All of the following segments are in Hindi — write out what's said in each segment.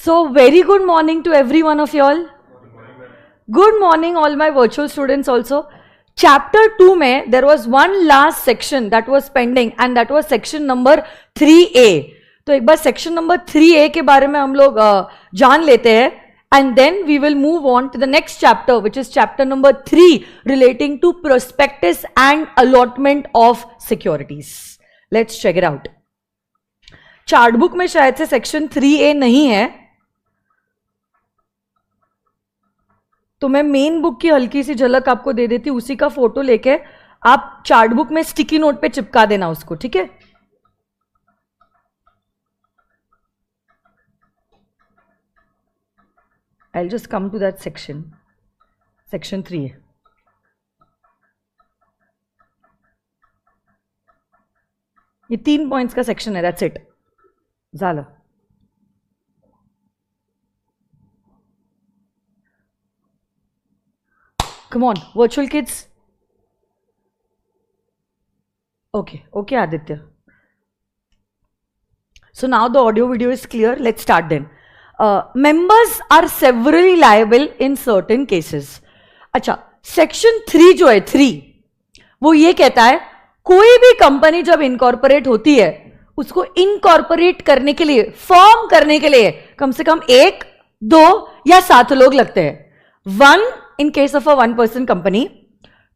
So, very good morning to every one of you all. Good morning, all my virtual students also. Chapter 2 में there was one last section that was pending and that was section number 3A. तो एक बार section number 3A के बारे में हम लोग जान लेते हैं and then we will move on to the next chapter which is chapter number 3 relating to prospectus and allotment of securities. Let's check it out. Chart book में शायद से सेक्शन 3A नहीं है, तो मैं मेन बुक की हल्की सी झलक आपको दे देती हूं, उसी का फोटो लेके आप चार्ट बुक में स्टिकी नोट पे चिपका देना उसको, ठीक है? I'll just come to that section, section 3A. ये 3 पॉइंट्स का सेक्शन है, that's it. झालं. Come on, virtual kids. Okay, Aditya. So now the audio video is clear. Let's start then. Members are severally liable in certain cases. अच्छा, सेक्शन 3 जो है 3 वो ये कहता है कोई भी कंपनी जब इनकॉर्पोरेट होती है उसको इनकॉर्पोरेट करने के लिए, फॉर्म करने के लिए कम से कम 1, 2 या 7 लोग लगते हैं. 1 in case of a 1-person company,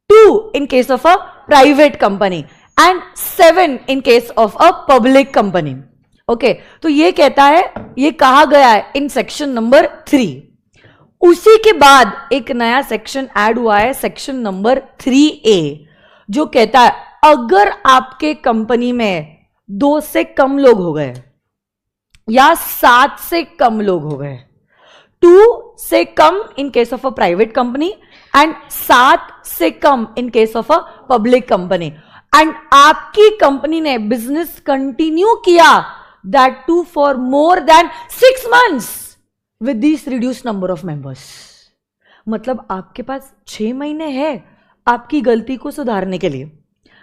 2 in case of a private company and 7 in case of a public company. Okay, तो ये कहता है, ये कहा गया है इन सेक्शन नंबर 3. उसी के बाद एक नया सेक्शन ऐड हुआ है, सेक्शन नंबर 3A, जो कहता है अगर आपके कंपनी में 2 से कम लोग हो गए या 7 से कम लोग हो गए, 2 से कम in case of a private company and 7 से कम in case of a public company, and आपकी कंपनी ने बिजनेस कंटिन्यू किया, that too for more than 6 months with this reduced number of members. मतलब आपके पास 6 महीने है आपकी गलती को सुधारने के लिए,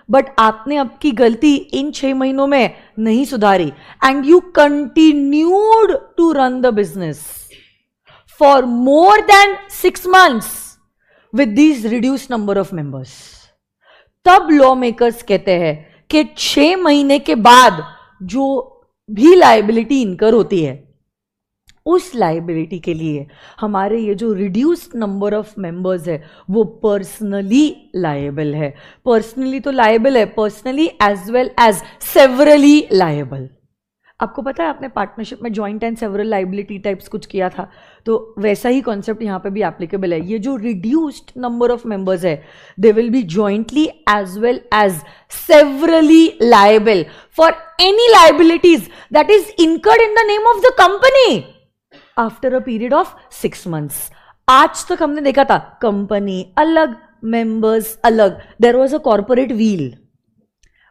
बट आपने आपकी गलती इन 6 महीनों में नहीं सुधारी and you continued to run the business for more than 6 months with these reduced number of members. तब लॉ मेकर्स कहते हैं कि 6 महीने के बाद जो भी लाइबिलिटी इनकर होती है उस लाइबिलिटी के लिए हमारे ये जो रिड्यूस्ड नंबर ऑफ मेंबर्स है वो पर्सनली लायबल है. पर्सनली तो लायबल है, personally as well as severally liable. आपको पता है आपने पार्टनरशिप में joint and several liability types कुछ किया था, तो वैसा ही कॉन्सेप्ट यहाँ पे भी एप्लीकेबल है. ये जो रिड्यूस्ड नंबर ऑफ मेंबर्स है they will be jointly as well as severally liable for any liabilities that is incurred in the name of the company after a period of 6 months. आज तक हमने देखा था कंपनी अलग, मेंबर्स अलग, there was a corporate veil,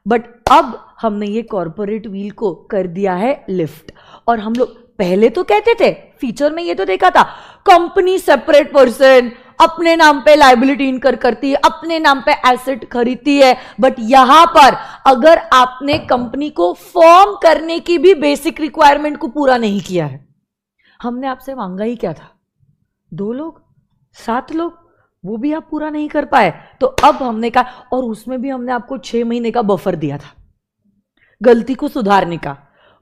but अब हमने ये कॉर्पोरेट व्हील को कर दिया है लिफ्ट. और हम लोग पहले तो कहते थे, फीचर में ये तो देखा था, कंपनी सेपरेट पर्सन अपने नाम पे लायबिलिटी इनकर करती है, अपने नाम पे एसेट खरीदती है, बट यहां पर अगर आपने कंपनी को फॉर्म करने की भी बेसिक रिक्वायरमेंट को पूरा नहीं किया है, हमने आपसे मांगा ही क्या था, 2 लोग 7 लोग, वो भी आप पूरा नहीं कर पाए, तो अब हमने कहा, और उसमें भी हमने आपको 6 महीने का बफर दिया था गलती को सुधारने का,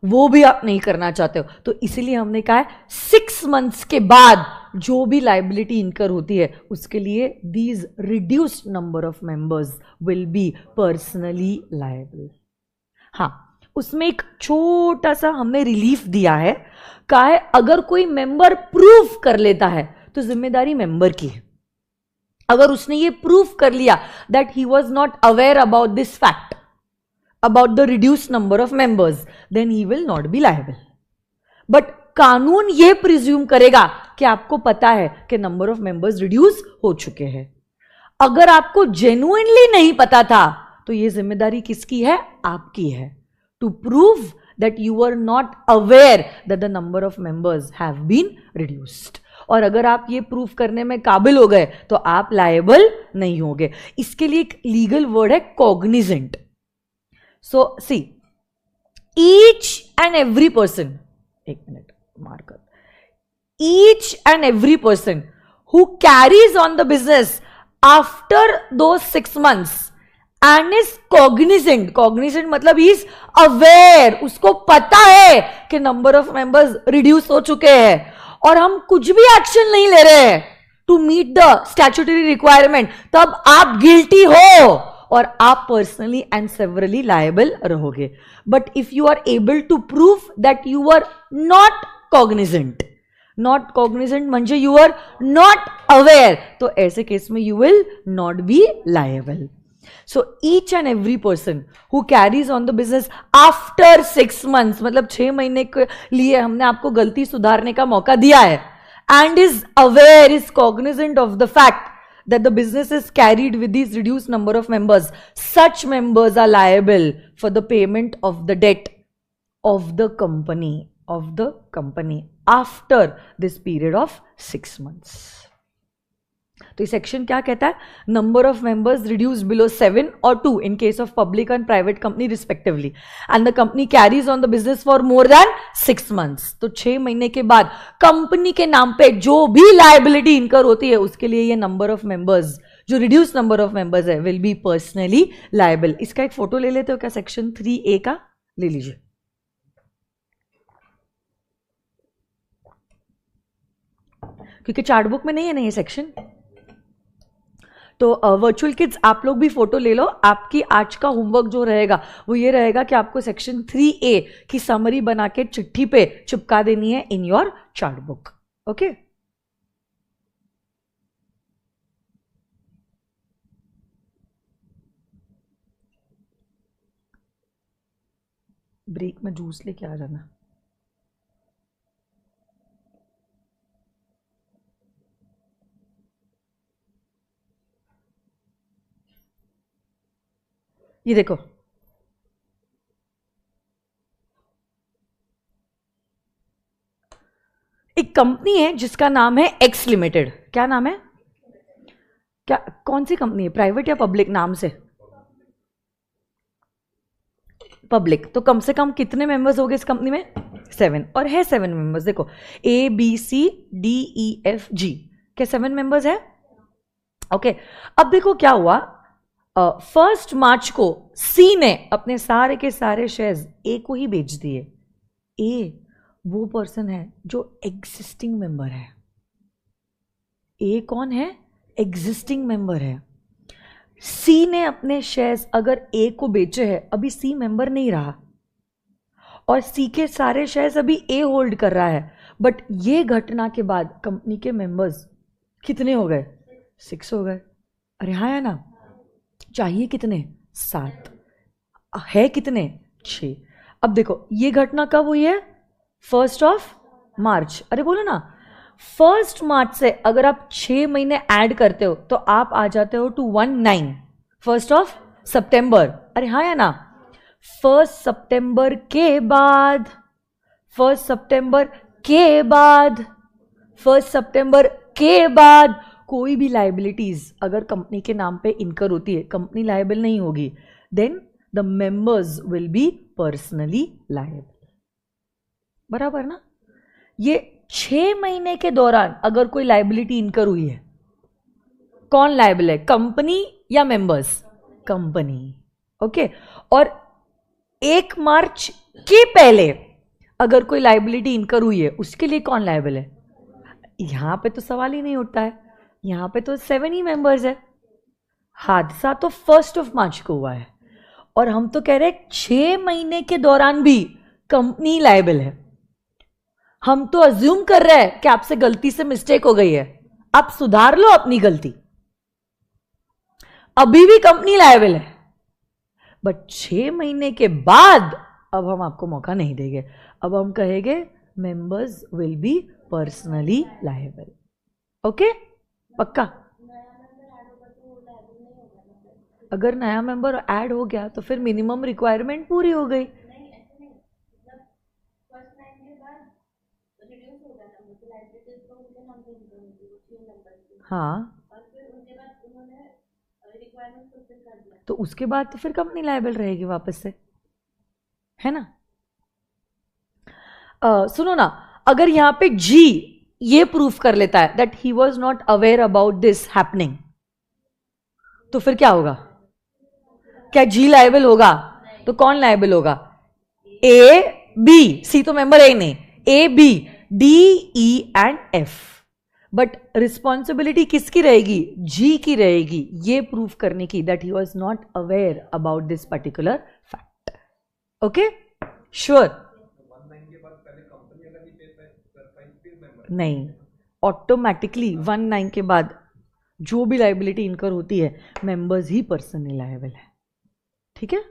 वो भी आप नहीं करना चाहते हो, तो इसीलिए हमने कहा है 6 months के बाद जो भी लाइबिलिटी इनकर होती है उसके लिए these reduced number of members will be personally liable. हाँ, उसमें एक छोटा सा हमने रिलीफ दिया है, कहा है अगर कोई मेंबर प्रूफ कर लेता है तो जिम्मेदारी मेंबर की है. अगर उसने ये प्रूफ कर लिया that he was not aware about this fact about the reduced number of members, then he will not be liable. But कानून ये प्रिज्यूम करेगा कि आपको पता है कि नंबर ऑफ मेंबर्स रिड्यूस हो चुके हैं. अगर आपको जेन्युइनली नहीं पता था तो ये जिम्मेदारी किसकी है? आपकी है, to prove that you are not aware that the number of members have been reduced. और अगर आप ये प्रूफ करने में काबिल हो गए तो आप लायबल नहीं होंगे. इसके लिए एक लीगल वर्ड है Cognizant. So see, each and every person, एक मिनट मार कर, each and every person who carries on the business after those 6 months and is cognizant मतलब he is aware, उसको पता है कि नंबर ऑफ मेंबर्स रिड्यूस हो चुके हैं और हम कुछ भी एक्शन नहीं ले रहे हैं to meet the statutory requirement, तब आप गिल्टी हो और आप पर्सनली एंड सेवरली लायबल रहोगे. But if you are able to prove that you are not cognizant म्हणजे यू आर नॉट अवेयर, तो ऐसे केस में you will not be liable. So each and every person who carries on the business after 6 months, मतलब 6 महीने के लिए हमने आपको गलती सुधारने का मौका दिया है, and is aware, is cognizant of the fact that the business is carried with these reduced number of members, such members are liable for the payment of the debt of the company after this period of 6 months. तो ये सेक्शन क्या कहता है? Number of members reduce below 7 और 2 इन case of public and private company respectively, and the company carries on the business for more than 6 months. तो 6 महीने के बाद कंपनी के नाम पे जो भी लायबिलिटी इनकर होती है उसके लिए ये नंबर ऑफ मेंबर्स, जो रिड्यूस नंबर ऑफ मेंबर्स है, विल बी पर्सनली लायबल. इसका एक फोटो ले लेते हो क्या? सेक्शन 3A का ले लीजिए. क्योंकि चार्ट बुक में नहीं है ना ये सेक्शन, तो वर्चुअल किड्स आप लोग भी फोटो ले लो. आपकी आज का होमवर्क जो रहेगा वो ये रहेगा कि आपको सेक्शन 3A की समरी बना के चिट्ठी पे चिपका देनी है in your chart book. Okay, break में जूस लेके आ जाना. ये देखो, एक कंपनी है जिसका नाम है एक्स लिमिटेड. क्या नाम है? क्या, कौन सी कंपनी है? प्राइवेट या पब्लिक? नाम से पब्लिक. तो कम से कम कितने मेंबर्स हो गए इस कंपनी में? 7. और है 7 मेंबर्स. देखो ABCDEFG क्या 7 मेंबर्स है? ओके. अब देखो क्या हुआ, 1 मार्च को सी ने अपने सारे के सारे शेयर्स ए को ही बेच दिए. ए वो पर्सन है जो एग्जिस्टिंग मेंबर है. ए कौन है? एग्जिस्टिंग मेंबर है. सी ने अपने शेयर्स अगर ए को बेचे हैं, अभी सी मेंबर नहीं रहा और सी के सारे शेयर्स अभी ए होल्ड कर रहा है, बट ये घटना के बाद कंपनी के मेंबर्स कितने हो गए? 6 हो गए. अरे हाँ है ना. चाहिए कितने? 7. है कितने? 6. अब देखो ये घटना कब हुई है? 1 मार्च. अरे बोलो ना, 1 मार्च से अगर आप 6 महीने ऐड करते हो तो आप आ जाते हो टू 19 1 सितंबर. अरे हाँ या ना. 1 सितंबर के बाद 1 सितंबर के बाद कोई भी लाइबिलिटीज अगर कंपनी के नाम पे इनकर होती है, कंपनी लायबल नहीं होगी. Then the members will be personally liable. बराबर ना. ये 6 महीने के दौरान अगर कोई लायबिलिटी इनकर हुई है, कौन लायबल है? कंपनी या मेंबर्स? कंपनी. ओके. और 1 मार्च के पहले अगर कोई लायबिलिटी इनकर हुई है, उसके लिए कौन लायबल है? यहां पे तो सवाल ही नहीं उठता है. यहां पे तो 7 ही मेंबर्स है. हादसा तो 1 मार्च को हुआ है और हम तो कह रहे हैं 6 महीने के दौरान भी कंपनी लायबल है. हम तो अज्यूम कर रहे हैं कि आपसे गलती से मिस्टेक हो गई है, आप सुधार लो अपनी गलती. अभी भी कंपनी लायबल है, बट 6 महीने के बाद अब हम आपको मौका नहीं देंगे. अब हम कहेंगे members will be personally liable. Okay, पक्का. अगर नया मेंबर ऐड हो गया तो फिर मिनिमम रिक्वायरमेंट पूरी हो गई. हाँ, तो उसके बाद तो फिर कंपनी लायबल रहेगी वापस से, है ना. सुनो ना, अगर यहां पे जी ये प्रूफ कर लेता है that he was not aware about this happening, तो फिर क्या होगा? क्या जी लायबल होगा? तो कौन लायबल होगा? ए बी, सी तो मेंबर ए नहीं, A B D E and F, but responsibility किसकी रहेगी? जी की रहेगी, ये प्रूफ करने की that he was not aware about this particular fact. Okay, sure? नहीं, ऑटोमेटिकली 1/9 के बाद जो भी लाइबिलिटी इनकर होती है मेंबर्स ही पर्सनली लायबल है. ठीक है,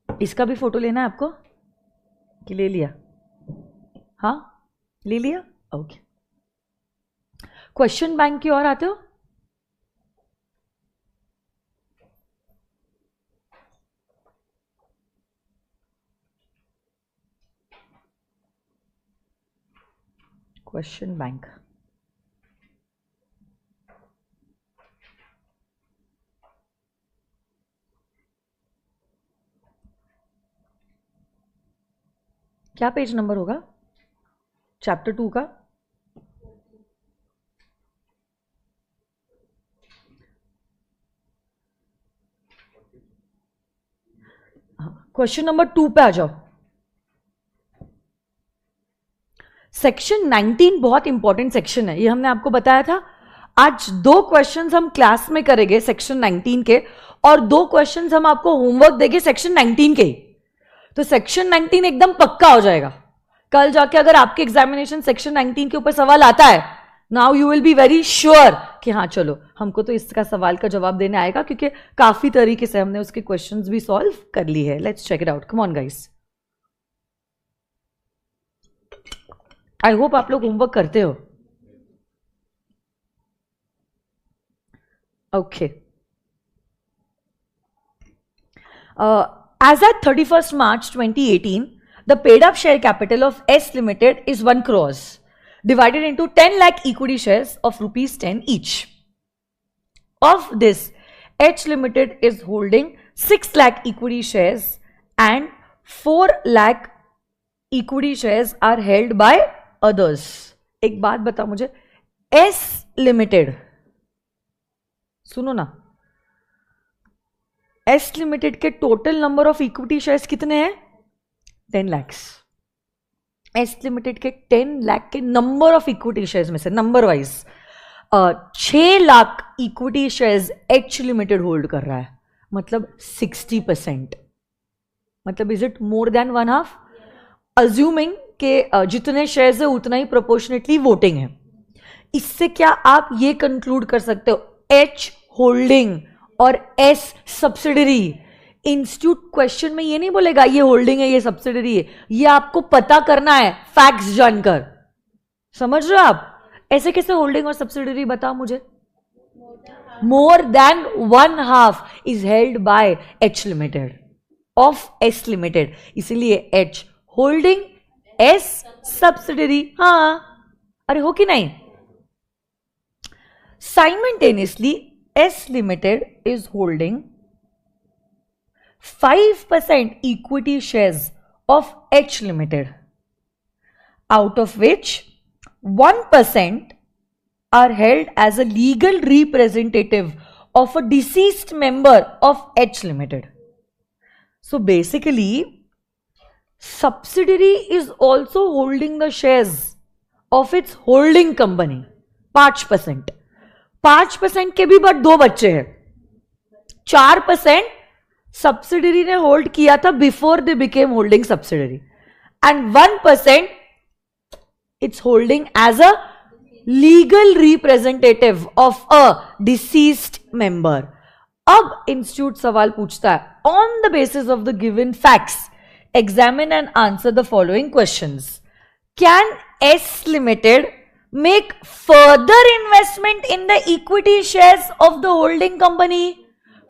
इसका भी फोटो लेना है आपको कि ले लिया? हाँ, ले लिया. ओके, क्वेश्चन बैंक की ओर आते हो? क्वेश्चन बैंक क्या पेज नंबर होगा? चैप्टर 2 का क्वेश्चन नंबर 2 पे आ जाओ. सेक्शन 19 बहुत इंपॉर्टेंट सेक्शन है, ये हमने आपको बताया था. आज 2 क्वेश्चंस हम क्लास में करेंगे सेक्शन 19 के, और 2 क्वेश्चंस हम आपको होमवर्क देंगे सेक्शन 19 के. तो सेक्शन 19 एकदम पक्का हो जाएगा. कल जाके अगर आपके एग्जामिनेशन सेक्शन 19 के ऊपर सवाल आता है, now you will be very sure कि हाँ चलो हमको तो इसका सवाल का जवाब देने आएगा, क्योंकि काफी तरीके से हमने उसके क्वेश्चंस भी सॉल्व कर ली है. Let's check it out. Come on guys, I hope आप लोग होमवर्क करते हो. Okay, as at 31st March 2018, the paid up share capital of S Limited is 1 crore divided into 10 lakh equity shares of rupees 10 each. Of this, H Limited is holding 6 lakh equity shares and 4 lakh equity shares are held by others. एक बात बता मुझे, S Limited, सुनो ना, एस लिमिटेड के total number of equity shares कितने हैं? 10 लाख. एस लिमिटेड के 10 लाख के नंबर ऑफ इक्विटी शेयर्स में से number wise 6 lakh equity shares H limited hold कर रहा है, मतलब 60%. मतलब is it more than 1/2? Assuming के जितने शेयर्स है उतना ही प्रोपोर्शनेटली वोटिंग है. इससे क्या आप ये कंक्लूड कर सकते हो, एच होल्डिंग और एस सब्सिडरी. इंस्टीट्यूट क्वेश्चन में ये नहीं बोलेगा ये होल्डिंग है ये सब्सिडरी है, ये आपको पता करना है फैक्ट्स जानकर. समझ रहे हो आप? ऐसे कैसे होल्डिंग और सब्सिडरी? बताओ मुझे. More than 1/2 is held by H limited of S limited, इसीलिए एच होल्डिंग, एस सब्सिडरी. हाँ, अरे हो कि नहीं? Simultaneously S Limited is holding 5% equity shares of H Limited, out of which 1% are held as a legal representative of a deceased member of H Limited. So basically, subsidiary is also holding the shares of its holding company 5%. 5% के भी बट 2 बच्चे हैं. 4% सब्सिडरी ने होल्ड किया था before they became holding subsidiary, and 1% it's holding as a legal representative of a deceased member. अब इंस्टीट्यूट सवाल पूछता है, on the basis of the given facts examine and answer the following questions. Can S limited make further investment in the equity shares of the holding company?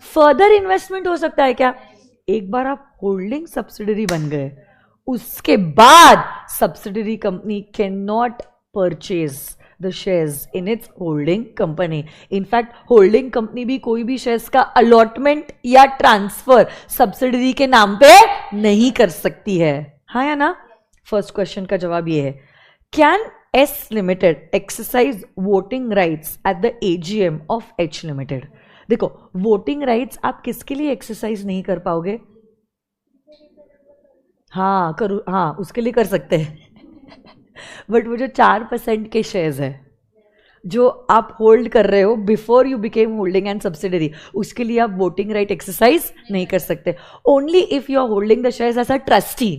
further investment हो सकता है क्या? एक बार आप होल्डिंग सब्सिडरी बन गए, उसके बाद subsidiary company can not purchase the shares in its holding company. In fact holding company भी कोई भी शेयर्स का अलॉटमेंट या ट्रांसफर सब्सिडरी के नाम पे नहीं कर सकती है. हाँ या ना? फर्स्ट क्वेश्चन का जवाब ये है, can S limited exercise voting rights at the AGM of H limited? देखो, वोटिंग राइट्स आप किसके लिए एक्सरसाइज नहीं कर पाओगे? हाँ, उसके लिए कर सकते हैं बट वो जो 4% के शेयर्स है जो आप होल्ड कर रहे हो before you became holding and subsidiary, उसके लिए आप वोटिंग राइट एक्सरसाइज नहीं कर सकते. Only if you are holding the shares as a trustee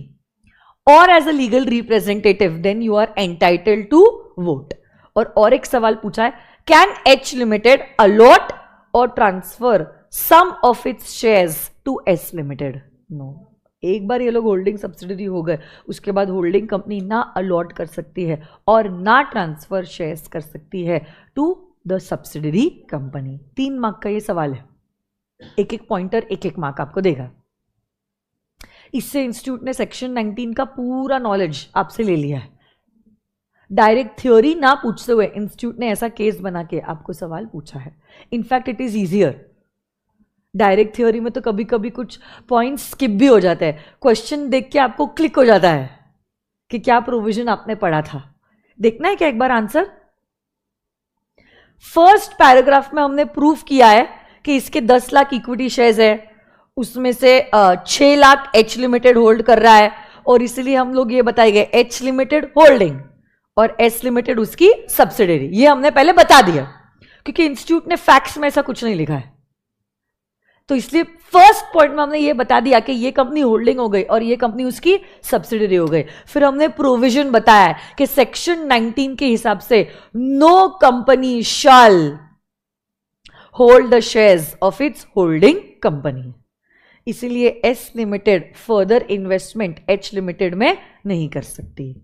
और as a legal representative then you are entitled to vote. और एक सवाल पूछा है, कैन एच लिमिटेड अलॉट और transfer some of its shares to S limited? No. एक बार ये लोग होल्डिंग सब्सिडरी हो गए, उसके बाद होल्डिंग कंपनी ना अलॉट कर सकती है और ना ट्रांसफर शेयर्स कर सकती है to the subsidiary company. 3 mark का ये सवाल है, एक पॉइंटर 1 मार्क आपको देगा. इससे इंस्टीट्यूट ने सेक्शन 19 का पूरा नॉलेज आपसे ले लिया है. डायरेक्ट थ्योरी ना पूछते हुए इंस्टीट्यूट ने ऐसा केस बना के आपको सवाल पूछा है. In fact it is easier. Direct theory में तो कभी कभी कुछ पॉइंट्स स्किप भी हो जाते हैं. क्वेश्चन देख के आपको क्लिक हो जाता है कि क्या प्रोविजन आपने पढ़ा था. देखना है क्या एक बार आंसर? फर्स्ट पैराग्राफ में हमने प्रूफ किया है कि इसके 10 लाख इक्विटी शेयर्स है, उसमें से 6 लाख एच लिमिटेड होल्ड कर रहा है और इसलिए हम लोग ये बताएंगे एच लिमिटेड होल्डिंग और एस लिमिटेड उसकी सब्सिडरी. ये हमने पहले बता दिया क्योंकि इंस्टीट्यूट ने फैक्ट्स में ऐसा कुछ नहीं लिखा है, तो इसलिए फर्स्ट पॉइंट में हमने ये बता दिया कि ये कंपनी होल्डिंग हो गई और ये कंपनी उसकी सब्सिडरी हो गई. फिर हमने प्रोविजन बताया कि सेक्शन 19 के हिसाब से no company shall hold the shares of its holding company. इसीलिए S limited further investment H limited में नहीं कर सकती.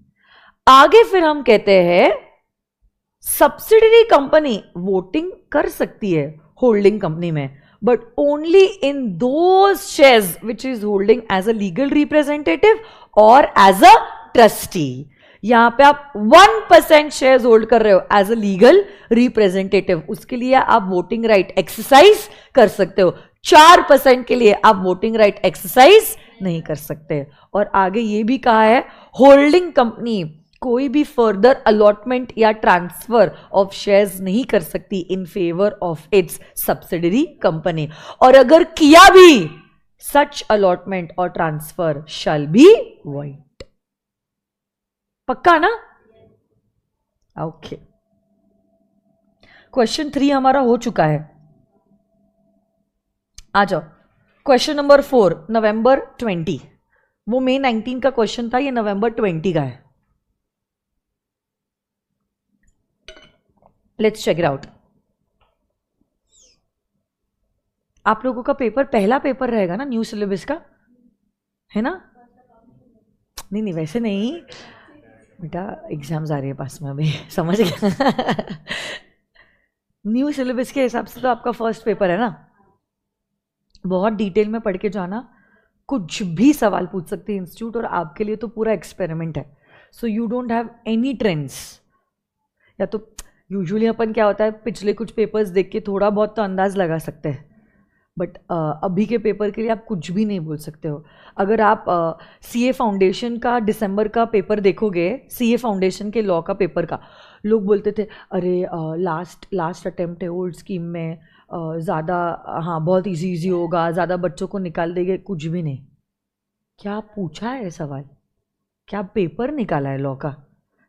आगे फिर हम कहते हैं सब्सिडरी कंपनी वोटिंग कर सकती है होल्डिंग कंपनी में, but only in those shares which is holding as a legal representative or as a trustee. यहां पे आप 1% शेयर्स होल्ड कर रहे हो एज अ लीगल रिप्रेजेंटेटिव, उसके लिए आप वोटिंग राइट एक्सरसाइज कर सकते हो. 4% के लिए आप वोटिंग राइट एक्सरसाइज नहीं कर सकते. और आगे ये भी कहा है होल्डिंग कंपनी कोई भी फर्दर अलॉटमेंट या ट्रांसफर ऑफ शेयर्स नहीं कर सकती in favour of its subsidiary company, और अगर किया भी सच अलॉटमेंट और ट्रांसफर शैल बी वॉइड. पक्का ना? ओके. क्वेश्चन 3 हमारा हो चुका है. आ जाओ क्वेश्चन नंबर 4, नवंबर 20. वो मई 19 का क्वेश्चन था, ये नवंबर 20 का है. Let's check it out. आप लोगों का पेपर पहला पेपर रहेगा ना न्यू सिलेबस का, है ना? नहीं वैसे नहीं बेटा, एग्जाम्स आ रही है पास में अभी, समझ गया न्यू सिलेबस के हिसाब से तो आपका फर्स्ट पेपर है ना. बहुत डिटेल में पढ़ के जाना, कुछ भी सवाल पूछ सकते हैं इंस्टीट्यूट, और आपके लिए तो पूरा एक्सपेरिमेंट है. So you don't have any trends. या तो यूजुअली अपन क्या होता है, पिछले कुछ पेपर्स देख के थोड़ा बहुत तो अंदाज लगा सकते हैं, बट अभी के पेपर के लिए आप कुछ भी नहीं बोल सकते हो. अगर आप सीए फाउंडेशन का दिसंबर का पेपर देखोगे, सीए फाउंडेशन के लॉ का पेपर का, लोग बोलते थे अरे लास्ट अटेम्प्ट है ओल्ड स्कीम में, ज़्यादा बहुत इजी होगा, ज़्यादा बच्चों को निकाल देंगे. कुछ भी नहीं. क्या पूछा है सवाल? क्या पेपर निकाला है लॉ का?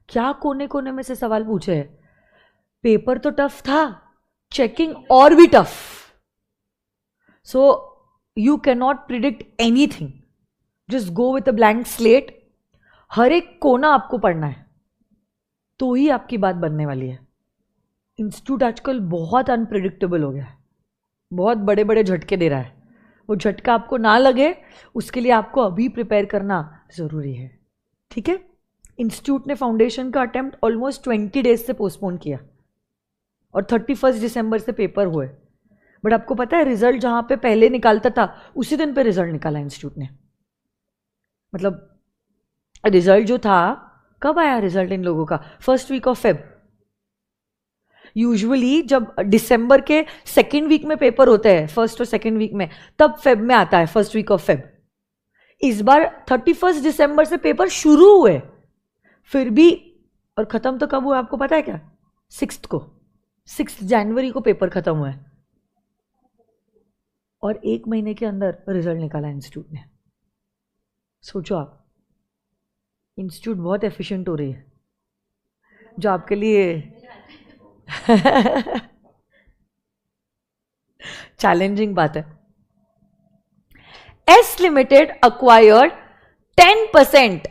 क्या कोने कोने में से सवाल पूछे हैं? पेपर तो टफ था, चेकिंग और भी tough. So you can not predict anything, just go with a blank slate. हर एक कोना आपको पढ़ना है तो ही आपकी बात बनने वाली है. इंस्टीट्यूट आजकल बहुत अनप्रिडिक्टेबल हो गया है, बहुत बड़े बड़े झटके दे रहा है. वो झटका आपको ना लगे उसके लिए आपको अभी प्रिपेयर करना जरूरी है. ठीक है? इंस्टीट्यूट ने फाउंडेशन का अटेम्प्ट ऑलमोस्ट 20 डेज से पोस्टपोन किया और 31 दिसंबर से पेपर हुए. बट आपको पता है रिजल्ट जहां पे पहले निकालता था उसी दिन पे रिजल्ट निकाला इंस्टीट्यूट ने. मतलब रिजल्ट जो था, कब आया रिजल्ट इन लोगों का? First week of Feb. Usually जब दिसंबर के सेकेंड वीक में पेपर होते हैं, फर्स्ट और सेकेंड वीक में, तब फेब में आता है, फर्स्ट वीक ऑफ फेब. इस बार 31 दिसंबर से पेपर शुरू हुए. फिर भी, और खत्म तो कब हुआ आपको पता है क्या? 6 को, 6 जनवरी को पेपर खत्म हुआ है और 1 महीने के अंदर रिजल्ट निकाला इंस्टीट्यूट ने। सोचो आप, इंस्टीट्यूट बहुत एफिशिएंट हो रही है जो आपके लिए चैलेंजिंग बात है। S Limited acquired 10%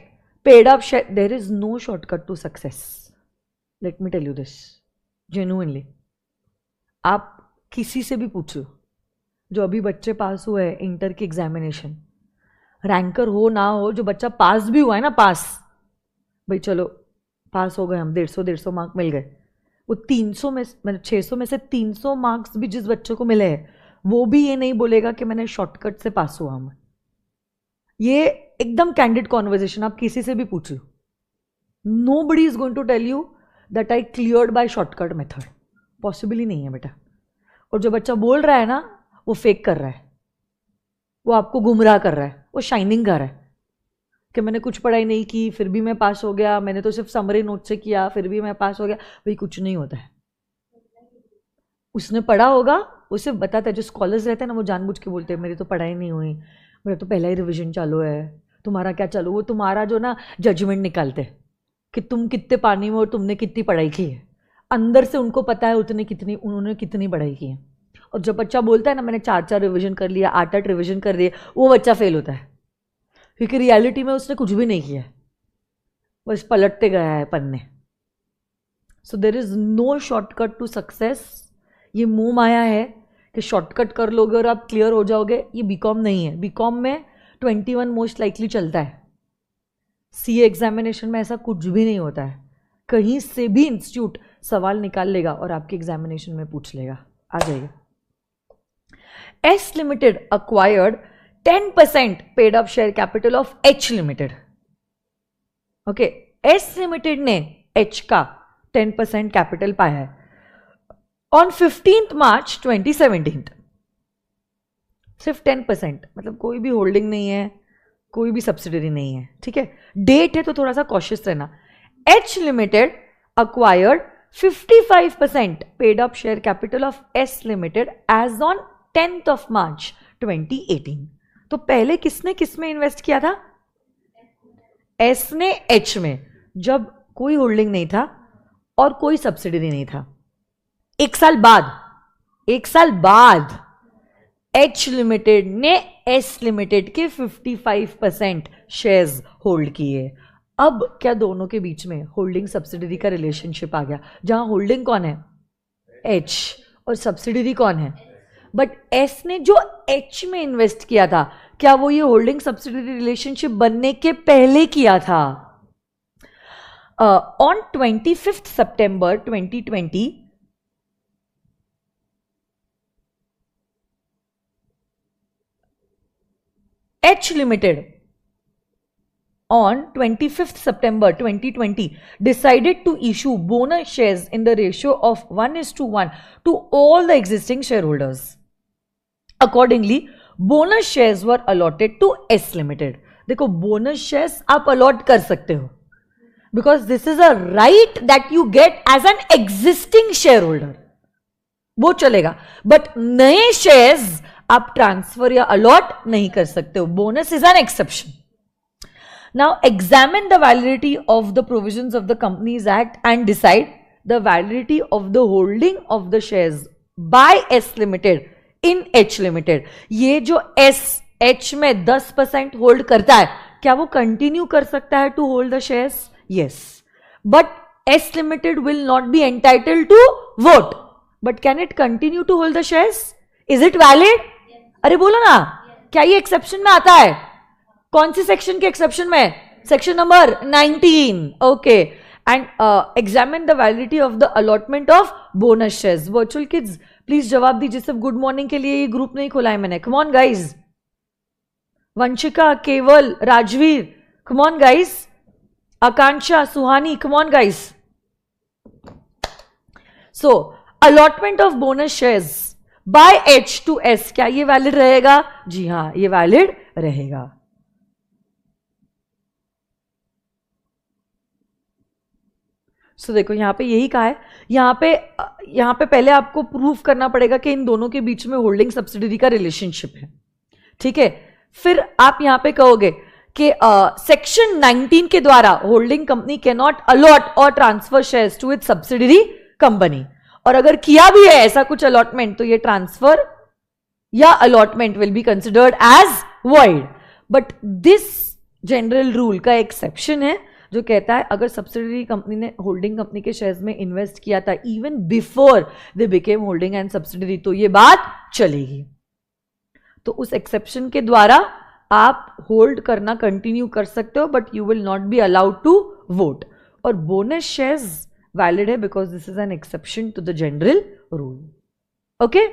paid up share. There is no shortcut to success. Let me tell you this genuinely. आप किसी से भी पूछ लो जो अभी बच्चे पास हुए हैं इंटर की एग्जामिनेशन, रैंकर हो ना हो, जो बच्चा पास भी हुआ है ना, पास, भाई चलो पास हो गए हम, 150 मार्क मिल गए, वो 300 में, मतलब 600 में से 300 मार्क्स भी जिस बच्चे को मिले हैं वो भी ये नहीं बोलेगा कि मैंने शॉर्टकट से पास हुआ हूं। ये एकदम कैंडिड कॉन्वर्जेशन, आप किसी से भी पूछ लो, nobody is going to tell you that I cleared by shortcut method. Possible ही नहीं है बेटा। और जो बच्चा बोल रहा है ना, वो फेक कर रहा है, वो आपको गुमराह कर रहा है, वो शाइनिंग कर रहा है कि मैंने कुछ पढ़ाई नहीं की फिर भी मैं पास हो गया, मैंने तो सिर्फ समरी नोट से किया फिर भी मैं पास हो गया। भाई कुछ नहीं होता है। उसने पढ़ा होगा, उसे बताता है। जो स्कॉलर्स रहते हैं ना, वो जानबूझ के बोलते हैं मेरी तो पढ़ाई नहीं हुई, मेरा तो पहला ही रिवीजन चालू है, तुम्हारा क्या चालू। वो तुम्हारा जो ना जजमेंट निकालते हैं कि तुम कितने पानी में और तुमने कितनी पढ़ाई की है। अंदर से उनको पता है उन्होंने कितनी पढ़ाई की है। और जब बच्चा बोलता है ना मैंने 4 रिवीजन कर लिया, 8 रिवीजन कर लिए, वो बच्चा फेल होता है, क्योंकि रियलिटी में उसने कुछ भी नहीं किया, बस पलटते गया है पन्ने। So there is no shortcut to success. ये मोह माया है कि शॉर्टकट कर लोगे और आप क्लियर हो जाओगे। ये बीकॉम नहीं है। बीकॉम में 21 मोस्ट लाइकली चलता है। सीए एग्जामिनेशन में ऐसा कुछ भी नहीं होता है। कहीं से भी इंस्टीट्यूट सवाल निकाल लेगा और आपके एग्जामिनेशन में पूछ लेगा। आ जाइए। S Limited acquired 10% paid up share capital of H Limited. Okay, S Limited ने H का 10% कैपिटल पाया है ऑन 15 मार्च 2017। सिर्फ 10%, मतलब कोई भी होल्डिंग नहीं है, कोई भी सब्सिडरी नहीं है, ठीक है। डेट है तो थोड़ा सा कॉशियस रहना। H Limited acquired 55% paid up share capital of S Limited as on 10th of March 2018। तो पहले किसने किसमें इन्वेस्ट किया था? S ने H में, जब कोई होल्डिंग नहीं था और कोई सब्सिडरी नहीं था। एक साल बाद H लिमिटेड ने S लिमिटेड के 55% शेयर्स होल्ड किए। अब क्या दोनों के बीच में होल्डिंग सब्सिडरी का रिलेशनशिप आ गया, जहां होल्डिंग कौन है? H, और सब्सिडरी कौन है? बट S ने जो H में इन्वेस्ट किया था, क्या वो ये होल्डिंग सब्सिडरी रिलेशनशिप बनने के पहले किया था? On 25 September 2020 H Limited on 25th September 2020 decided to issue bonus shares in the ratio of 1:1 to all the existing shareholders. Accordingly, bonus shares were allotted to S Limited. देखो, bonus shares आप allot कर सकते हो because this is a right that you get as an existing shareholder. वो चलेगा, बट नए शेयर्स आप ट्रांसफर या अलॉट नहीं कर सकते हो. Bonus is an exception. Now examine the validity of the provisions of the Companies Act and decide the validity of the holding of the shares by S Limited in H Limited. ये जो H में 10% होल्ड करता है, क्या वो कंटिन्यू कर सकता है to hold the shares? Yes. But S Limited will not be entitled to vote. But can it continue to hold the shares? Is it valid? अरे बोलो ना, क्या ये एक्सेप्शन में आता है? कौन सी सेक्शन के एक्सेप्शन में? Section number 19. Okay. And examine the validity of the allotment of bonus shares. Virtual kids please जवाब दीजिए. सिर्फ गुड मॉर्निंग के लिए ये ग्रुप नहीं खोला है मैंने. कम on guys. Vanshika, Keval, Rajveer, come on guys. Akanksha, Suhani, come on guys. So allotment of bonus shares by H to S, क्या ये वैलिड रहेगा? जी हां, ये वैलिड रहेगा. सो देखो यहाँ पे यही कहा है, यहाँ पे पहले आपको प्रूफ करना पड़ेगा कि इन दोनों के बीच में होल्डिंग सब्सिडरी का रिलेशनशिप है, ठीक है। फिर आप यहाँ पे कहोगे कि सेक्शन 19 के द्वारा holding company can not allot और transfer shares to its subsidiary company, और अगर किया भी है ऐसा कुछ अलॉटमेंट तो ये ट्रांसफर या allotment will be considered as void. But this general rule का एक्सेप्शन है जो कहता है अगर सब्सिडरी कंपनी ने होल्डिंग कंपनी के शेयर्स में इन्वेस्ट किया था even before they became holding and subsidiary तो ये बात चलेगी। तो उस एक्सेप्शन के द्वारा आप होल्ड करना कंटिन्यू कर सकते हो, but you will not be allowed to vote. और बोनस शेयर्स वैलिड है because this is an exception to the general rule. Okay,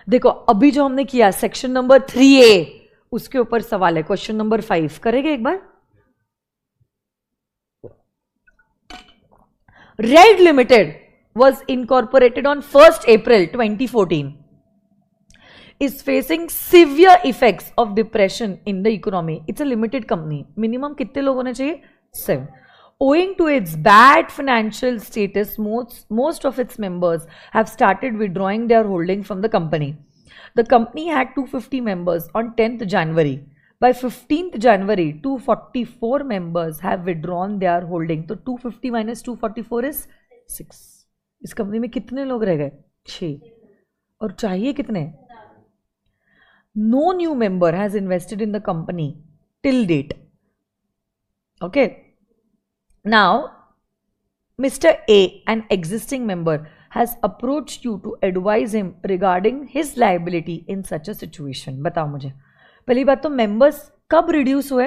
देखो अभी जो हमने किया सेक्शन नंबर 3A उसके ऊपर सवाल है, क्वेश्चन नंबर 5 करेंगे एक बार। Red limited was incorporated on 1st April 2014 is facing severe effects of depression in the economy. It's a limited company. Minimum कितने लोग होने चाहिए? 7. Owing to its bad financial status, most of its members have started withdrawing their holding from the company. The company had 250 members on 10th January. By 15th January, 244 members have withdrawn their holding. तो 250 minus 244 is 6. इस कंपनी में कितने लोग रह गए? 6. और चाहिए कितने? No new member has invested in the company till date. Okay. Now, Mr. A, an existing member, has approached you to advise him regarding his liability in such a situation. बताओ मुझे, पहली बात तो मेंबर्स कब रिड्यूस हुए?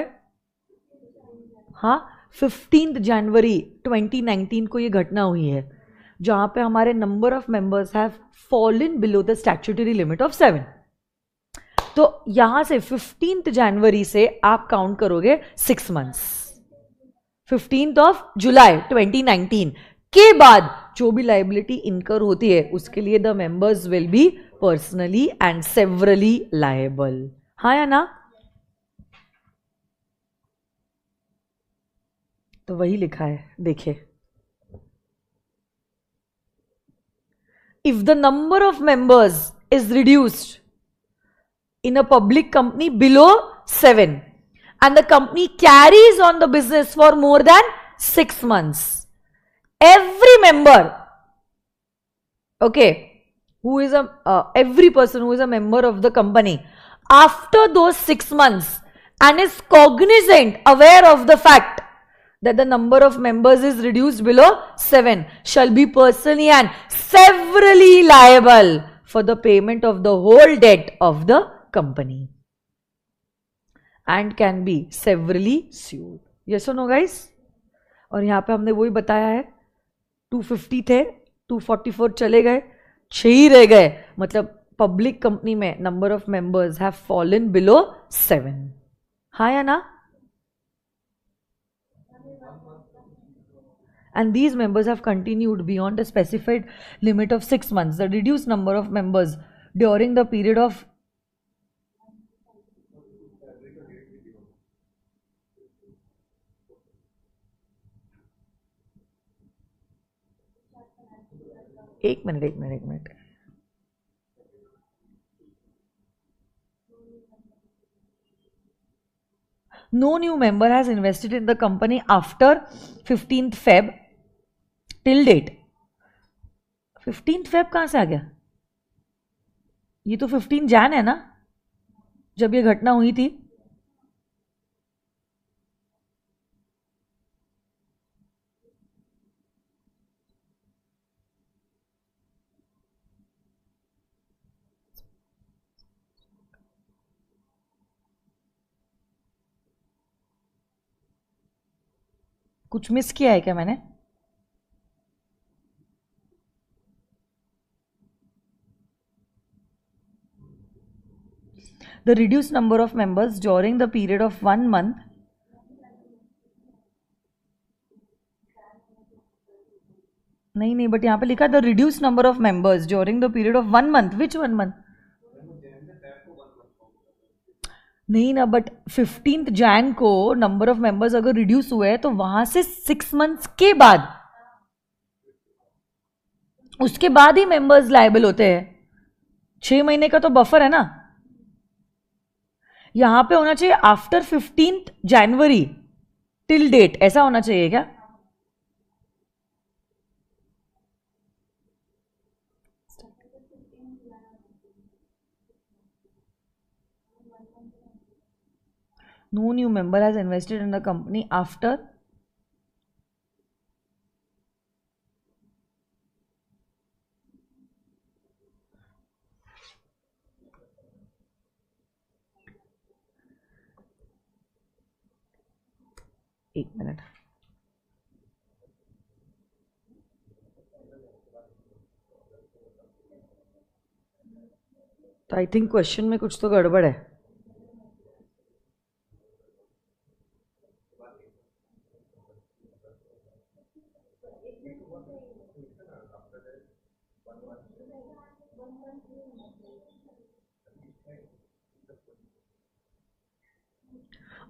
हाँ, 15 जनवरी 2019 को ये घटना हुई है जहां पे हमारे number of members have fallen below the statutory limit of 7। तो यहां से 15 जनवरी से आप काउंट करोगे 6 मंथ्स। 15th ऑफ जुलाई 2019 के बाद जो भी लाइबिलिटी इनकर होती है उसके लिए the members will be personally and severally liable. हाँ या ना? तो वही लिखा है, देखिए, if the number of members is reduced in a public company below 7 and the company carries on the business for more than 6 months, every member, okay, who is every person who is a member of the company after those 6 months and is cognizant, aware of the fact that the number of members is reduced below 7 shall be personally and severally liable for the payment of the whole debt of the company and can be severally sued. Yes or no guys? और यहां पे हमने वही बताया है, 250 थे, 244 चले गए, 6 ही रह गए, मतलब पब्लिक कंपनी में number of members have fallen below 7। हाँ या ना? And these members have continued beyond a specified limit of 6 months. The reduced number of members during the period of एक minute No new member has invested in the company after 15th Feb till date. 15th Feb कहां से आ गया? ये तो 15 जैन है ना, जब ये घटना हुई थी। कुछ मिस किया है क्या मैंने? The reduced number of members during the period of 1 month नहीं, बट यहां पे लिखा the reduced number of members during the period of 1 month. Which 1 month? नहीं ना, बट 15 जैन को नंबर ऑफ मेंबर्स अगर रिड्यूस हुए हैं तो वहां से 6 मंथ्स के बाद, उसके बाद ही मेंबर्स लायबल होते हैं। 6 महीने का तो बफर है ना। यहां पे होना चाहिए आफ्टर 15 जनवरी टिल डेट, ऐसा होना चाहिए क्या? No new member has invested in the company after एक मिनट। तो आई थिंक क्वेश्चन में कुछ तो गड़बड़ है।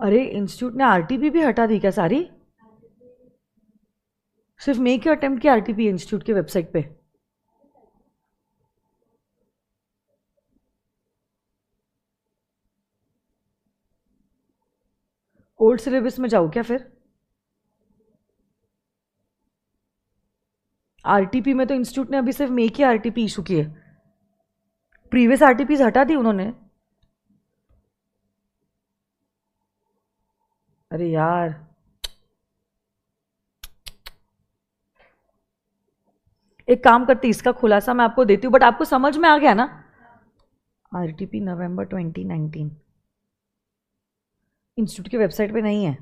अरे इंस्टीट्यूट ने आरटीपी भी हटा दी क्या सारी? सिर्फ मेक के अटेम्प्ट की आरटीपी इंस्टीट्यूट के वेबसाइट पे? ओल्ड सिलेबस में जाओ क्या फिर? आरटीपी में तो इंस्टीट्यूट ने अभी सिर्फ मेक की आरटीपी इशू की है, प्रीवियस आरटीपीज हटा दी उन्होंने। अरे यार, एक काम करती, इसका खुलासा मैं आपको देती हूँ, बट आपको समझ में आ गया ना? आरटीपी नवंबर 2019 इंस्टीट्यूट की वेबसाइट पे नहीं है।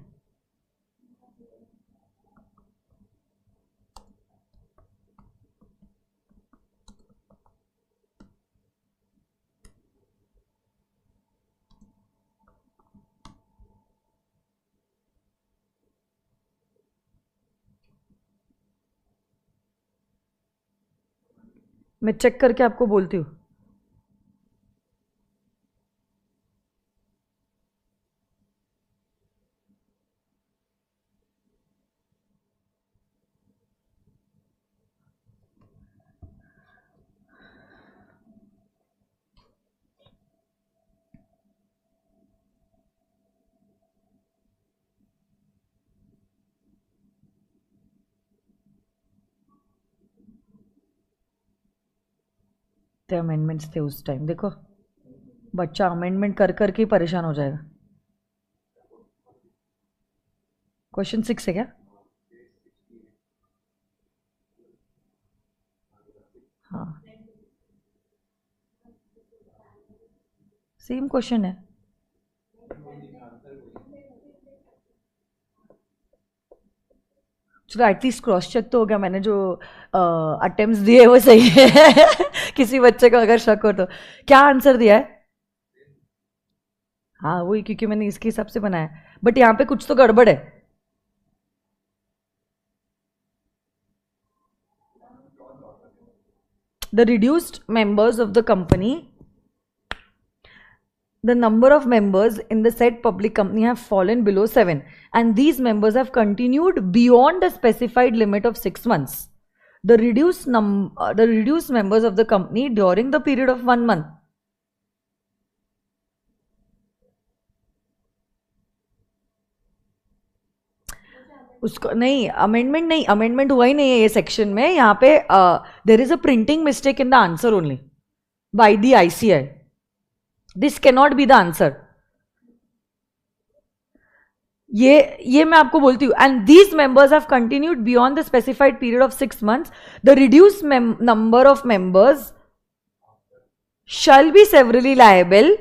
मैं चेक करके आपको बोलती हूँ। अमेंडमेंट्स थे उस टाइम, देखो बच्चा अमेंडमेंट कर करके ही परेशान हो जाएगा। क्वेश्चन 6 है क्या? हाँ, सेम क्वेश्चन है। चलो एटलीस्ट क्रॉस चेक तो हो गया, मैंने जो अटेम्प्ट्स दिए वो सही है। किसी बच्चे को अगर शक हो तो। क्या आंसर दिया है? हाँ वही, क्योंकि मैंने इसके हिसाब से बनाया, बट यहाँ पे कुछ तो गड़बड़ है। The reduced members of the company, the number of members in the said public company have fallen below 7 and these members have continued beyond a specified limit of 6 months. The reduced members of the company during the period of 1 month. उसको नहीं, अमेंडमेंट नहीं, अमेंडमेंट हुआ ही नहीं है ये सेक्शन में। यहाँ पे there is a printing mistake in the answer only by the ICI. This can not be the answer. ये मैं आपको बोलती हूँ, and these members have continued beyond the specified period of 6 months. The reduce number of members shall be severally liable.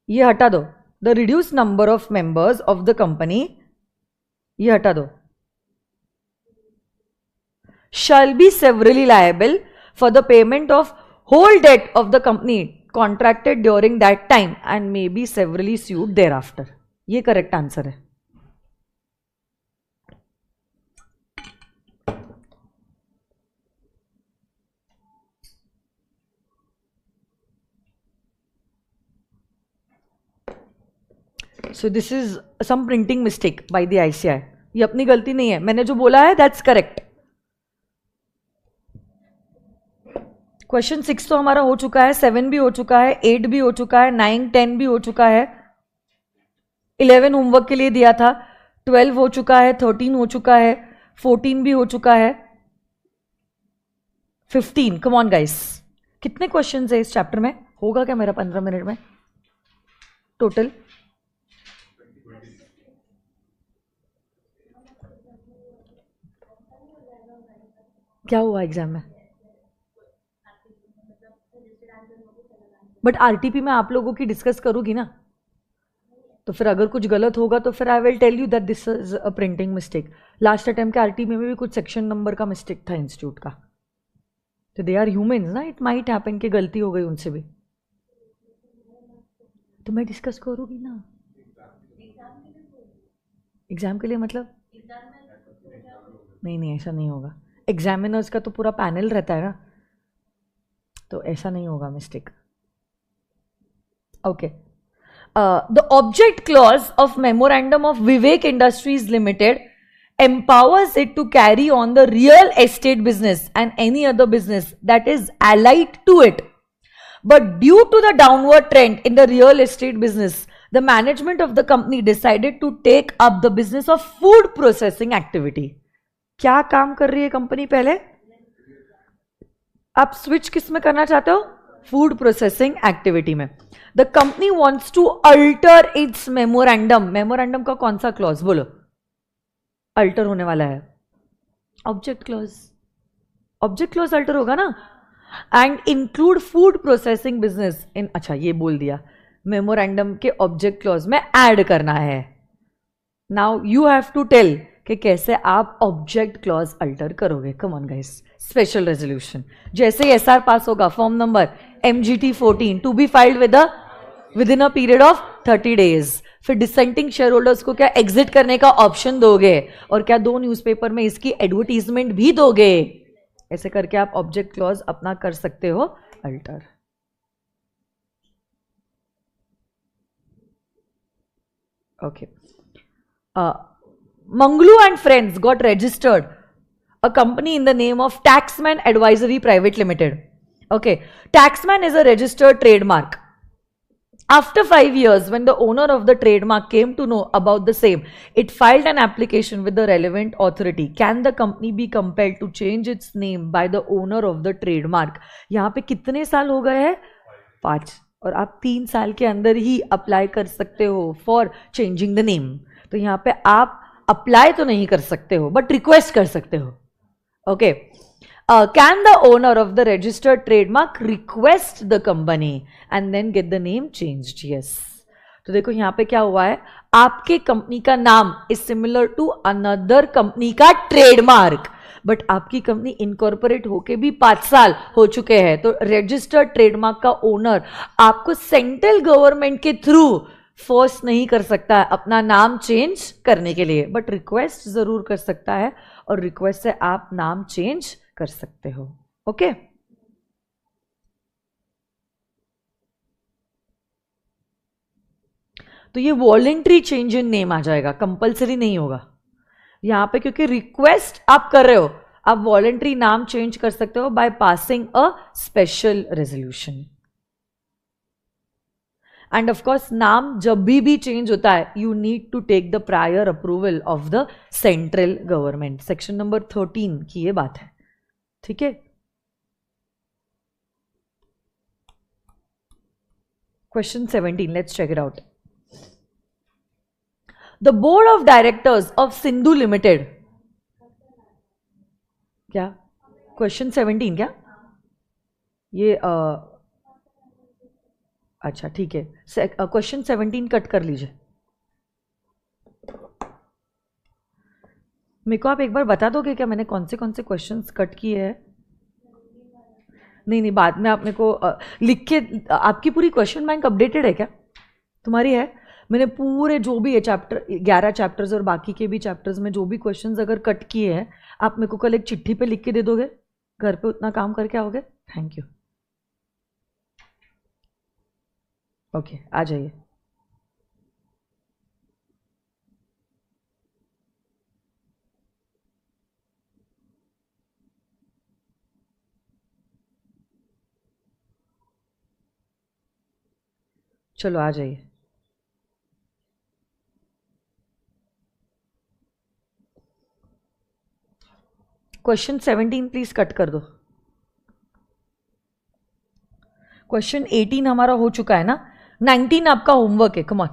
ये हटा दो, the reduce number of members of the company, ये हटा दो, shall be severally liable for the payment of whole debt of the company contracted during that time and may be severally sued thereafter. ये करेक्ट आंसर है। So this is some printing mistake by the ICI. ये अपनी गलती नहीं है, मैंने जो बोला है दैट्स करेक्ट. क्वेश्चन 6 तो हमारा हो चुका है, 7 भी हो चुका है, 8 भी हो चुका है, 9, 10 भी हो चुका है, 11 होमवर्क के लिए दिया था, 12 हो चुका है, 13 हो चुका है, 14 भी हो चुका है, 15. कम ऑन गाइस, कितने क्वेश्चंस है इस चैप्टर में? होगा क्या मेरा 15 मिनट में टोटल? क्या हुआ एग्जाम में? बट आरटीपी में आप लोगों की डिस्कस करूंगी ना, तो फिर अगर कुछ गलत होगा तो फिर I will tell you that this is a printing mistake. Last attempt के आरटीपी में भी कुछ सेक्शन नंबर का मिस्टेक था इंस्टीट्यूट का, तो दे आर ह्यूमंस ना, इट माइट हैपन कि गलती हो गई उनसे भी. तो मैं डिस्कस करूंगी ना एग्जाम के लिए. मतलब नहीं नहीं, ऐसा नहीं होगा. एग्जामिनर्स का तो पूरा पैनल रहता है ना, तो ऐसा नहीं होगा mistake. Okay. The object clause of Memorandum of Vivek Industries Limited empowers it to carry on the real estate business and any other business that is allied to it. But due to the downward trend in the real estate business, the management of the company decided to take up the business of food processing activity. क्या काम कर रही है कंपनी पहले? आप स्विच किस में करना चाहते हो? फूड प्रोसेसिंग एक्टिविटी में. The company wants to alter its memorandum. Memorandum का कौन सा क्लॉज बोलो अल्टर होने वाला है? Object clause. Object clause alter होगा ना. And include food processing business in. अच्छा, ये बोल दिया मेमोरेंडम के ऑब्जेक्ट क्लॉज में ऐड करना है. Now you have to tell कि कैसे आप ऑब्जेक्ट क्लॉज अल्टर करोगे. Come on guys, special resolution. जैसे ही SR पास होगा, form number MGT 14 to be filed within a period of 30 days. फिर डिसेंटिंग शेयर होल्डर्स को क्या एग्जिट करने का ऑप्शन दोगे, और क्या 2 न्यूज़पेपर में इसकी एडवर्टीजमेंट भी दोगे. ऐसे करके आप ऑब्जेक्ट क्लॉज अपना कर सकते हो alter. Okay. Manglu and Friends got registered a company in the name of Taxman Advisory Private Limited. Okay, Taxman is a registered trademark. After 5 years, when the owner of the trademark came to know about the same, it filed an application with the relevant authority. Can the company be compelled to change its name by the owner of the trademark? यहाँ पे कितने साल हो गए हैं? 5. और आप 3 साल के अंदर ही अप्लाई कर सकते हो फॉर चेंजिंग द नेम. तो यहाँ पे आप अप्लाई तो नहीं कर सकते हो, बट रिक्वेस्ट कर सकते हो. Okay. Can the owner of the registered trademark request the company and then get the name changed? Yes. तो देखो यहाँ पे क्या हुआ है, आपके कंपनी का नाम is similar to another company का ट्रेडमार्क, बट आपकी कंपनी इनकॉर्पोरेट होके भी 5 साल हो चुके हैं. तो रजिस्टर्ड ट्रेडमार्क का ओनर आपको सेंट्रल गवर्नमेंट के थ्रू फोर्स नहीं कर सकता है अपना नाम चेंज करने के लिए, बट रिक्वेस्ट जरूर कर सकता है, और रिक्वेस्ट से आप नाम चेंज कर सकते हो. ओके. तो ये वॉलेंट्री चेंज इन नेम आ जाएगा, कंपल्सरी नहीं होगा यहां पे, क्योंकि रिक्वेस्ट आप कर रहे हो. आप वॉलेंट्री नाम चेंज कर सकते हो by passing a special resolution. And of course नाम जब भी चेंज होता है, you need to take the prior approval of the central government. Section number 13 की ये बात है. ठीक है. Question 17, let's check it out. The board of directors of Sindhu limited. क्या क्वेश्चन 17? क्या ये अच्छा ठीक है. क्वेश्चन 17 कट कर लीजिए. मेरे को आप एक बार बता दोगे क्या मैंने कौन से क्वेश्चंस कट किए हैं? नहीं, बाद में आप मेरे को लिख के. आपकी पूरी क्वेश्चन बैंक अपडेटेड है क्या? तुम्हारी है? मैंने पूरे जो भी है चैप्टर 11 चैप्टर्स और बाकी के भी चैप्टर्स में जो भी क्वेश्चंस अगर कट किए हैं, आप मेरे को कल एक चिट्ठी पे लिख के दे दोगे? घर पे उतना काम करके आओगे? Thank you. ओके, आ जाइए. चलो आ जाइए। क्वेश्चन 17 प्लीज कट कर दो। क्वेश्चन 18 हमारा हो चुका है ना, 19 आपका होमवर्क है, कम ऑन।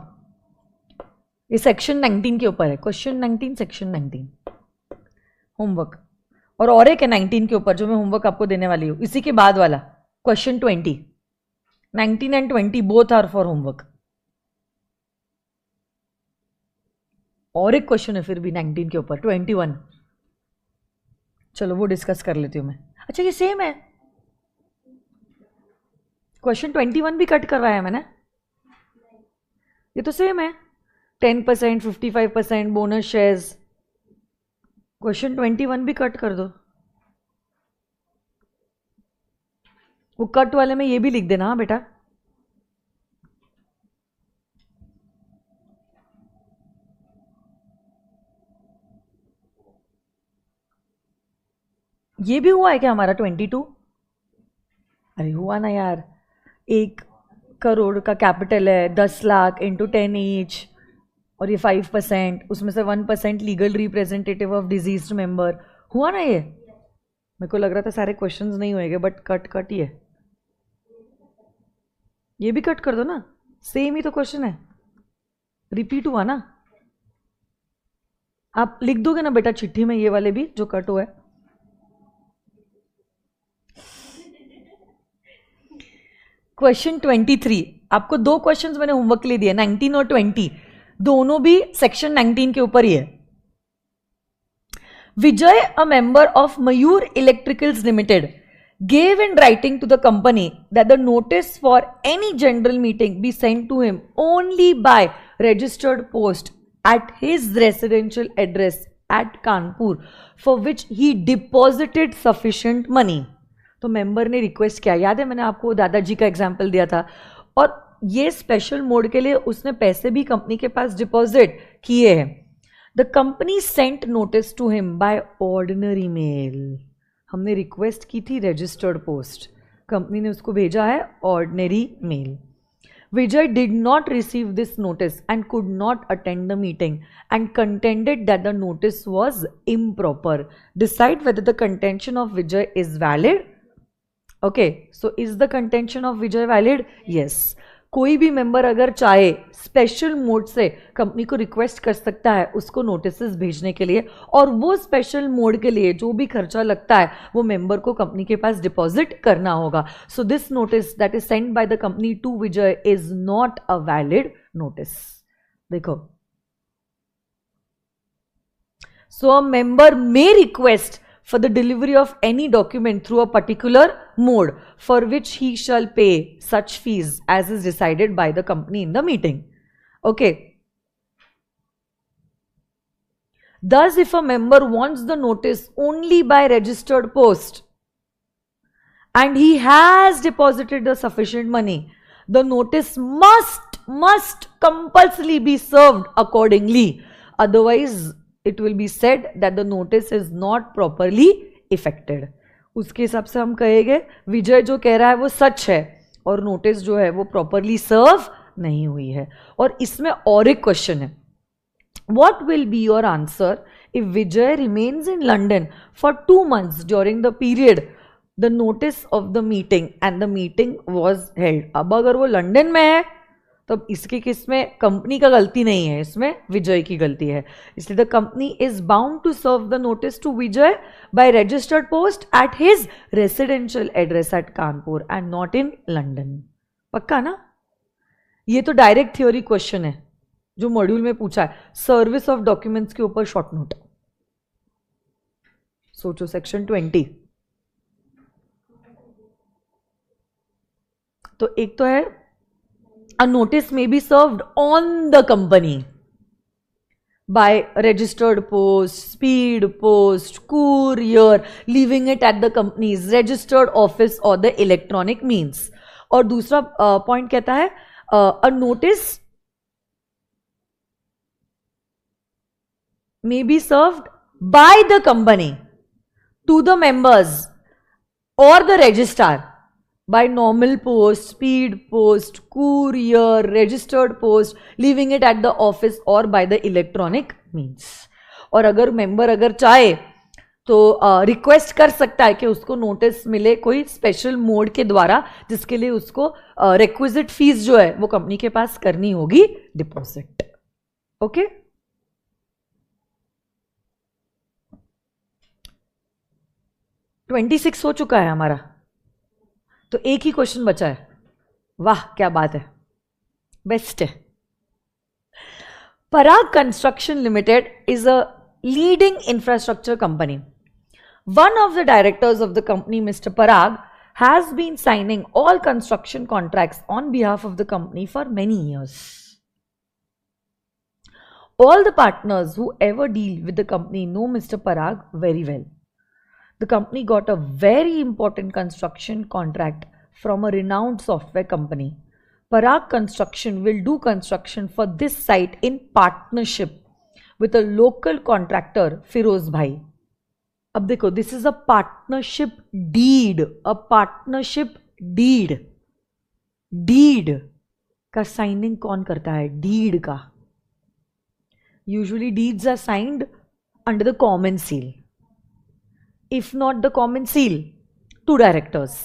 ये सेक्शन 19 के ऊपर है, क्वेश्चन 19 सेक्शन 19 होमवर्क, और एक है 19 के ऊपर जो मैं होमवर्क आपको देने वाली हूं, इसी के बाद वाला question 20। 19 and 20 both are for homework. और एक क्वेश्चन है फिर भी 19 के ऊपर 21, चलो वो डिस्कस कर लेती हूं मैं। अच्छा ये सेम है, क्वेश्चन 21 भी कट करवाया मैंने, ये तो सेम है, 10%, 55% बोनस शेयर्स। क्वेश्चन 21 भी कट कर दो। वो कट वाले में ये भी लिख देना हाँ बेटा। ये भी हुआ है क्या हमारा 22? अरे हुआ ना यार, 1 करोड़ का कैपिटल है, 10 लाख इंटू 10 ईच, और ये 5%, उसमें से 1% legal representative of disease member. हुआ ना ये? मेरे को लग रहा था सारे क्वेश्चंस नहीं होएंगे, बट कट ही है। ये भी कट कर दो ना, सेम ही तो क्वेश्चन है, रिपीट हुआ ना। आप लिख दोगे ना बेटा चिट्ठी में ये वाले भी जो कट हुआ है। क्वेश्चन 23, आपको 2 क्वेश्चंस मैंने होमवर्क के लिए दिए, 19 और 20, दोनों भी सेक्शन 19 के ऊपर ही है। Vijay, a member of Mayur Electricals Limited, gave in writing to the company that the notice for any general meeting be sent to him only by registered post at his residential address at Kanpur, for which he deposited sufficient money. तो मेंबर ने रिक्वेस्ट किया, याद है मैंने आपको दादाजी का एग्जाम्पल दिया था, और ये स्पेशल मोड के लिए उसने पैसे भी कंपनी के पास डिपॉजिट किए हैं। The company sent notice to him by ordinary mail. हमने रिक्वेस्ट की थी रजिस्टर्ड पोस्ट, कंपनी ने उसको भेजा है ordinary mail. Vijay did not receive this notice and could not attend the meeting and contended that the notice was improper. Decide whether the contention of Vijay is valid. Okay, so is the contention of Vijay valid? Yes. कोई भी मेंबर अगर चाहे स्पेशल मोड से कंपनी को रिक्वेस्ट कर सकता है उसको नोटिसेस भेजने के लिए, और वो स्पेशल मोड के लिए जो भी खर्चा लगता है वो मेंबर को कंपनी के पास डिपॉजिट करना होगा। So this notice that is send by the company to Vijay is not a valid notice. देखो, so a member may request for the delivery of any document through a particular mode for which he shall pay such fees as is decided by the company in the meeting. Okay. Thus, if a member wants the notice only by registered post and he has deposited the sufficient money, the notice must compulsorily be served accordingly. Otherwise, it will be said that the notice is not properly effected. उसके हिसाब से हम कहेंगे विजय जो कह रहा है वो सच है और नोटिस जो है वो प्रॉपरली सर्व नहीं हुई है। और इसमें और एक क्वेश्चन है, what will be your answer if Vijay remains in London for 2 months during the period the notice of the meeting and the meeting was held? अब अगर वो लंदन में है तो इसके केस में कंपनी का गलती नहीं है, इसमें विजय की गलती है, इसलिए the company is bound to serve the notice to Vijay by registered post at his residential address at Kanpur and not in London. पक्का ना? ये तो डायरेक्ट थ्योरी क्वेश्चन है जो मॉड्यूल में पूछा है, सर्विस ऑफ डॉक्यूमेंट्स के ऊपर शॉर्ट नोट। सोचो सेक्शन 20। तो एक तो है a notice may be served on the company by registered post, speed post, courier, leaving it at the company's registered office or the electronic means. और दूसरा पॉइंट कहता है a notice may be served by the company to the members or the registrar by normal post, speed post, courier, registered post, leaving it at the office or by the electronic means. और अगर मेंबर अगर चाहे तो रिक्वेस्ट कर सकता है कि उसको नोटिस मिले कोई स्पेशल मोड के द्वारा, जिसके लिए उसको रिक्विजिट फीस जो है वो कंपनी के पास करनी होगी डिपॉजिट. ओके, 26 हो चुका है हमारा, तो एक ही क्वेश्चन बचा है. वाह क्या बात है, बेस्ट है. Parag Construction Limited is a leading infrastructure company. One of the directors of the company, Mr. Parag, has been signing all construction contracts on behalf of the company for many years. All the partners who ever deal with the company know Mr. Parag very well. The company got a very important construction contract from a renowned software company. Parag Construction will do construction for this site in partnership with a local contractor, Firoz Bhai. अब देखो, this is a partnership deed. A partnership deed. Deed का signing कौन करता है? Deed का. Usually deeds are signed under the common seal. If not the common seal, two directors.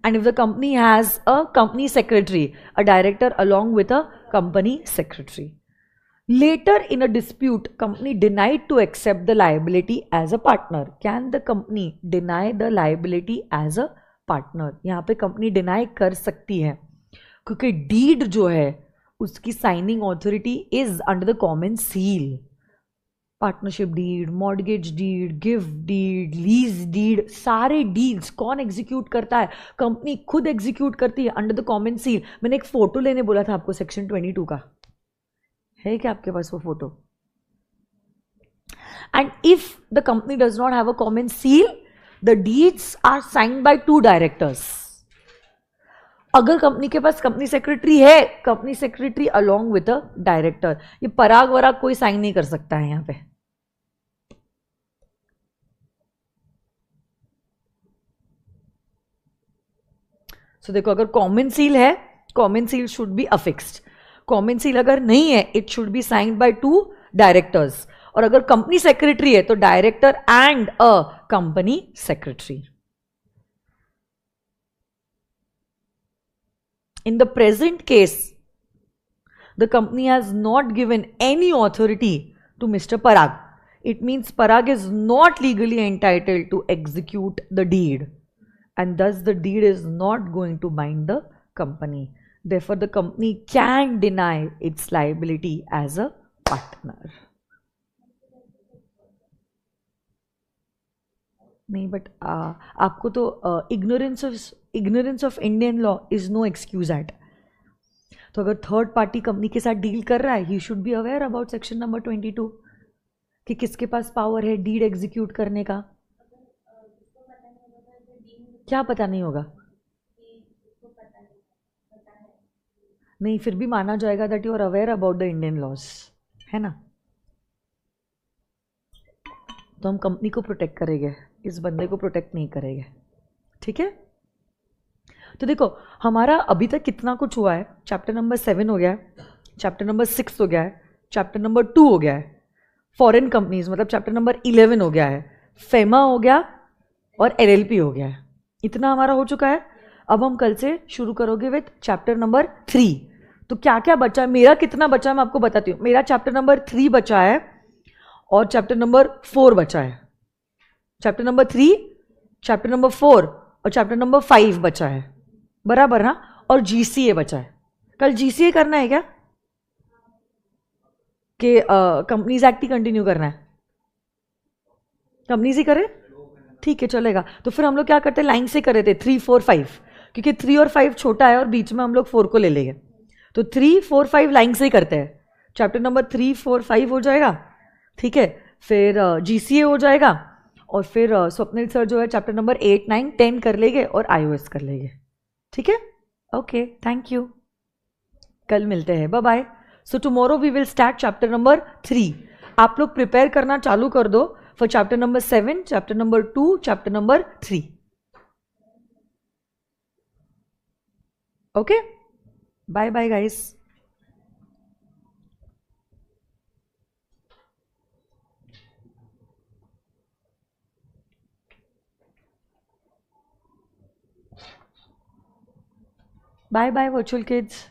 And if the company has a company secretary, a director along with a company secretary. Later in a dispute, company denied to accept the liability as a partner. Can the company deny the liability as a partner? यहाँ पे company deny कर सकती है क्योंकि deed जो है उसकी signing authority is under the common seal. Partnership deed, mortgage deed, gift deed, lease deed, सारे डीड्स कौन एग्जीक्यूट करता है? कंपनी खुद एग्जीक्यूट करती है अंडर द कॉमन सील. मैंने एक फोटो लेने बोला था आपको सेक्शन 22 का, है क्या आपके पास वो photo? And if the company does not have a common seal, the deeds are signed by two directors. अगर कंपनी के पास कंपनी सेक्रेटरी है, company secretary along with a director. ये पराग वराग कोई साइन नहीं कर सकता है यहां पे. So, देखो, अगर कॉमन सील है, common seal should be affixed. Common seal अगर नहीं है, it should be signed by two directors. और अगर कंपनी सेक्रेटरी है तो director and a company secretary. In the present case, the company has not given any authority to Mr. Parag. It means Parag is not legally entitled to execute the deed, and thus the deed is not going to bind the company. Therefore, the company can deny its liability as a partner. नहीं, बट आपको तो ignorance of Indian law is no excuse at. तो अगर थर्ड पार्टी कंपनी के साथ डील कर रहा है, he should be aware about section number 22 कि किसके पास पावर है डीड एग्जीक्यूट करने का. क्या पता नहीं होगा? नहीं, फिर भी माना जाएगा that you are aware about the Indian laws, है ना. तो हम कंपनी को प्रोटेक्ट करेंगे, इस बंदे को प्रोटेक्ट नहीं करेंगे. ठीक है. तो देखो, हमारा अभी तक कितना कुछ हुआ है. चैप्टर नंबर 7 हो गया है, चैप्टर नंबर 6 हो गया है, चैप्टर नंबर 2 हो गया है, फॉरेन कंपनीज मतलब चैप्टर नंबर 11 हो गया है, फेमा हो गया और एलएलपी हो गया है. इतना हमारा हो चुका है. अब हम कल से शुरू करोगे विथ चैप्टर नंबर 3. तो क्या क्या बचा है, मेरा कितना बचा है मैं आपको बताती हूँ. मेरा चैप्टर नंबर 3 बचा है और चैप्टर नंबर 4 बचा है. चैप्टर नंबर 3, चैप्टर नंबर 4 और चैप्टर नंबर 5 बचा है. बराबर ना. और जीसीए बचा है. कल जीसीए करना है क्या कि कंपनीज एक्ट ही कंटिन्यू करना है? कंपनीज ही करे, ठीक है, चलेगा. तो फिर हम लोग क्या करते हैं, लाइन से कर रहे थे 3, 4, 5, क्योंकि 3 और 5 छोटा है और बीच में हम लोग 4 को ले लेंगे. तो 3, 4, 5 लाइन से ही करते हैं. चैप्टर नंबर 3, 4, 5 हो जाएगा. ठीक है. फिर जीसीए हो जाएगा और फिर स्वप्निल सर जो है चैप्टर नंबर 8, 9, 10 कर लेंगे और आईओएस कर लेंगे. ठीक है. Okay, thank you. कल मिलते हैं. Bye bye. So tomorrow we will start chapter number 3. आप लोग प्रिपेयर करना चालू कर दो for chapter number 7, chapter number 2, chapter number 3. Okay? Bye bye, guys. Bye bye, virtual kids.